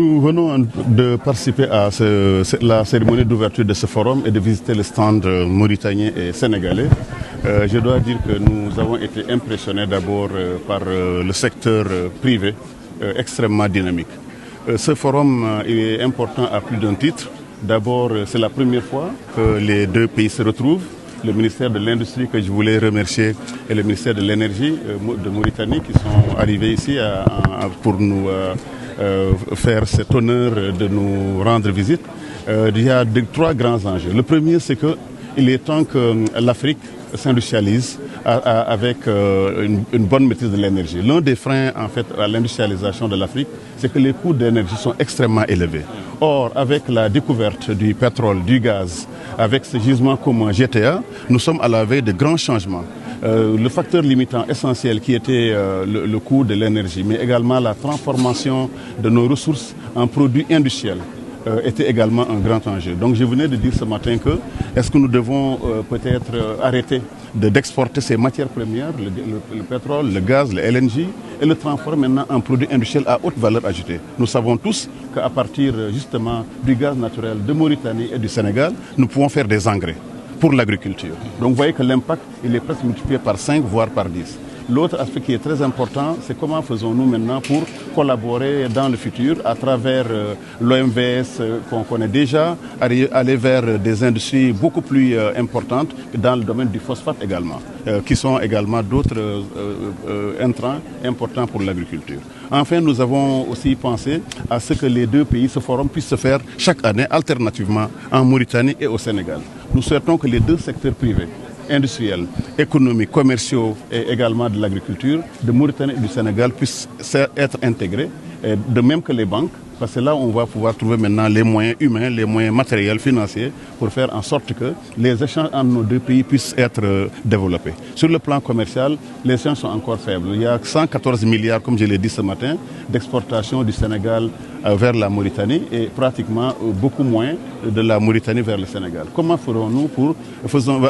Nous venons de participer à la cérémonie d'ouverture de ce forum et de visiter les stands mauritaniens et sénégalais. Je dois dire que nous avons été impressionnés d'abord par le secteur privé extrêmement dynamique. Ce forum est important à plus d'un titre. D'abord, c'est la première fois que les deux pays se retrouvent. Le ministère de l'Industrie, que je voulais remercier, et le ministère de l'Énergie de Mauritanie qui sont arrivés ici pour nous faire cet honneur de nous rendre visite. Il y a trois grands enjeux. Le premier, c'est qu'il est temps que l'Afrique s'industrialise avec une bonne maîtrise de l'énergie. L'un des freins en fait à l'industrialisation de l'Afrique, c'est que les coûts d'énergie sont extrêmement élevés. Or, avec la découverte du pétrole, du gaz, avec ce gisement commun GTA, nous sommes à la veille de grands changements. Le facteur limitant essentiel qui était le coût de l'énergie, mais également la transformation de nos ressources en produits industriels, était également un grand enjeu. Donc je venais de dire ce matin que est-ce que nous devons peut-être arrêter d'exporter ces matières premières, le pétrole, le gaz, le LNG, et le transformer maintenant en produits industriels à haute valeur ajoutée. Nous savons tous qu'à partir justement du gaz naturel de Mauritanie et du Sénégal, nous pouvons faire des engrais pour l'agriculture. Donc vous voyez que l'impact il est presque multiplié par 5 voire par 10. L'autre aspect qui est très important, c'est comment faisons-nous maintenant pour collaborer dans le futur à travers l'OMVS qu'on connaît déjà, aller vers des industries beaucoup plus importantes dans le domaine du phosphate également, qui sont également d'autres intrants importants pour l'agriculture. Enfin, nous avons aussi pensé à ce que les deux pays, ce forum, puisse se faire chaque année alternativement en Mauritanie et au Sénégal. Nous souhaitons que les deux secteurs privés, industriels, économiques, commerciaux et également de l'agriculture de Mauritanie et du Sénégal puissent être intégrés, de même que les banques, parce que là on va pouvoir trouver maintenant les moyens humains, les moyens matériels, financiers pour faire en sorte que les échanges entre nos deux pays puissent être développés. Sur le plan commercial, les échanges sont encore faibles. Il y a 114 milliards, comme je l'ai dit ce matin, d'exportation du Sénégal vers la Mauritanie et pratiquement beaucoup moins de la Mauritanie vers le Sénégal. Comment ferons-nous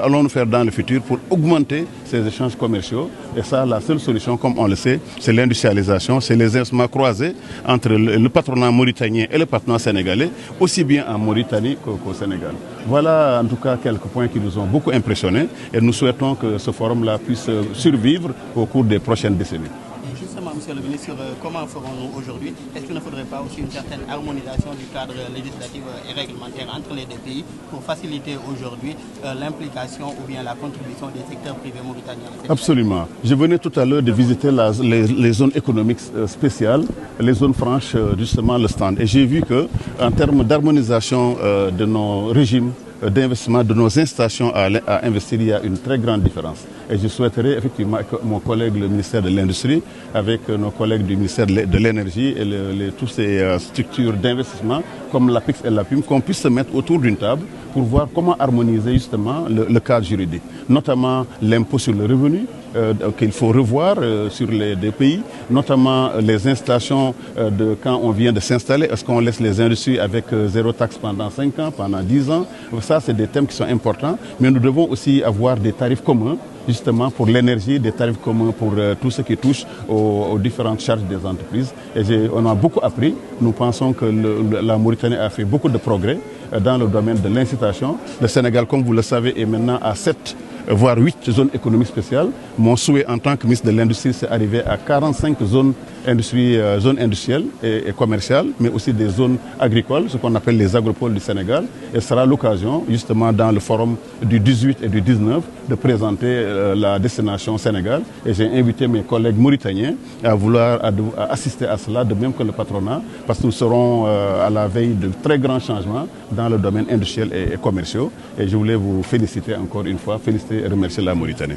allons-nous faire dans le futur pour augmenter ces échanges commerciaux? Et ça, la seule solution, comme on le sait, c'est l'industrialisation, c'est les instruments croisés entre le patronat mauritanien et le patronat sénégalais, aussi bien en Mauritanie qu'au Sénégal. Voilà en tout cas quelques points qui nous ont beaucoup impressionnés et nous souhaitons que ce forum-là puisse survivre au cours des prochaines décennies. Justement, Monsieur le ministre, comment ferons-nous aujourd'hui? Est-ce qu'il ne faudrait pas aussi une certaine harmonisation du cadre législatif et réglementaire entre les deux pays pour faciliter aujourd'hui l'implication ou bien la contribution des secteurs privés mauritaniens? Absolument. Je venais tout à l'heure de visiter les zones économiques spéciales, les zones franches, justement le stand. Et j'ai vu qu'en termes d'harmonisation de nos régimes d'investissement, de nos incitations à investir, il y a une très grande différence. Et je souhaiterais effectivement que mon collègue, le ministère de l'Industrie, avec nos collègues du ministère de l'Énergie et toutes ces structures d'investissement, comme l'APIX et l'APIM, qu'on puisse se mettre autour d'une table pour voir comment harmoniser justement le cadre juridique, notamment l'impôt sur le revenu, qu'il faut revoir sur les deux pays, notamment les installations de quand on vient de s'installer. Est-ce qu'on laisse les industries avec zéro taxe pendant 5 ans, pendant 10 ans? Ça, c'est des thèmes qui sont importants, mais nous devons aussi avoir des tarifs communs, justement pour l'énergie, des tarifs communs pour tout ce qui touche aux différentes charges des entreprises. Et on a beaucoup appris. Nous pensons que la Mauritanie a fait beaucoup de progrès dans le domaine de l'incitation. Le Sénégal, comme vous le savez, est maintenant à 7 voire 8 zones économiques spéciales. Mon souhait en tant que ministre de l'Industrie, c'est d'arriver à 45 zones industrielles et commerciales, mais aussi des zones agricoles, ce qu'on appelle les agropoles du Sénégal. Et ce sera l'occasion, justement, dans le forum du 18 et du 19, de présenter la destination Sénégal. Et j'ai invité mes collègues mauritaniens à assister à cela, de même que le patronat, parce que nous serons à la veille de très grands changements dans le domaine industriel et commercial. Et je voulais vous féliciter encore une fois, féliciter et remercier la Mauritanie.